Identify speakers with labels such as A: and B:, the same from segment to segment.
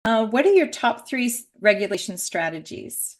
A: What are your top three regulation strategies?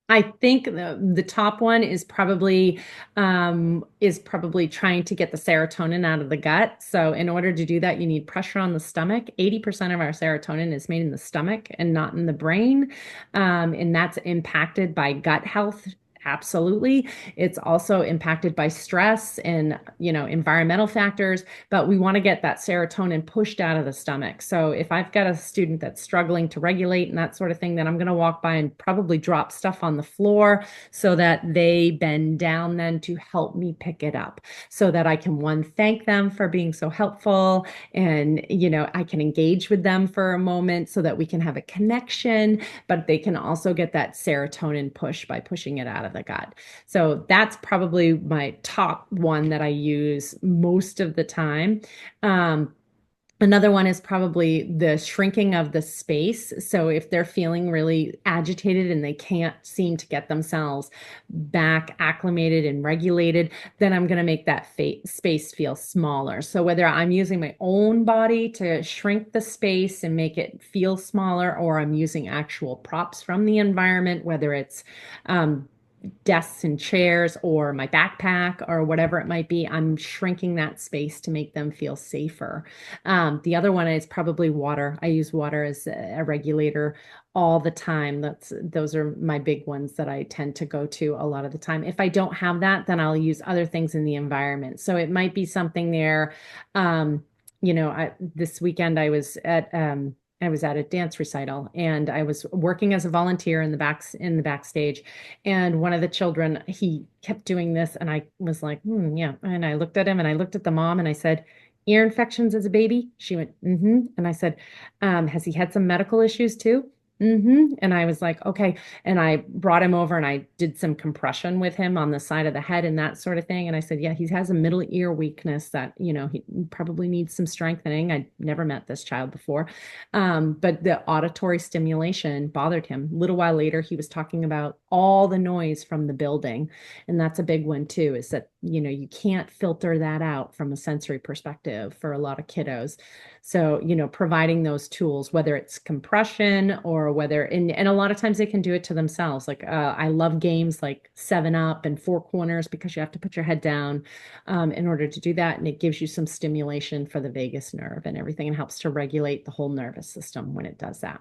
B: I think the top one is probably trying to get the serotonin out of the gut. So in order to do that, you need pressure on the stomach. 80% of our serotonin is made in the stomach and not in the brain. And that's impacted by gut health. Absolutely. It's also impacted by stress and, environmental factors, but we want to get that serotonin pushed out of the stomach. So if I've got a student that's struggling to regulate and that sort of thing, then I'm going to walk by and probably drop stuff on the floor so that they bend down then to help me pick it up so that I can, one, thank them for being so helpful, and I can engage with them for a moment so that we can have a connection, but they can also get that serotonin push by pushing it out of the gut. So that's probably my top one that I use most of the time. Um, Another one is probably the shrinking of the space. So if they're feeling really agitated and they can't seem to get themselves back acclimated and regulated, then I'm going to make that space feel smaller. So whether I'm using my own body to shrink the space and make it feel smaller, or I'm using actual props from the environment, whether it's desks and chairs or my backpack or whatever it might be, I'm shrinking that space to make them feel safer. The other one is probably water. I use water as a regulator all the time. Those are my big ones that I tend to go to a lot of the time. If I don't have that, then I'll use other things in the environment. So it might be something there. This weekend I was at a dance recital and I was working as a volunteer in the backstage. And one of the children, he kept doing this, and I was like, yeah. And I looked at him and I looked at the mom and I said, ear infections as a baby? She went, mm-hmm. And I said, has he had some medical issues too? Mm-hmm. And I was like, okay. And I brought him over and I did some compression with him on the side of the head and that sort of thing. And I said, yeah, he has a middle ear weakness that, he probably needs some strengthening. I'd never met this child before. But the auditory stimulation bothered him. A little while later, he was talking about all the noise from the building. And that's a big one too, is that, you can't filter that out from a sensory perspective for a lot of kiddos. So, providing those tools, whether it's compression or and a lot of times they can do it to themselves. Like, I love games like 7 Up and Four Corners because you have to put your head down in order to do that. And it gives you some stimulation for the vagus nerve and everything, and helps to regulate the whole nervous system when it does that.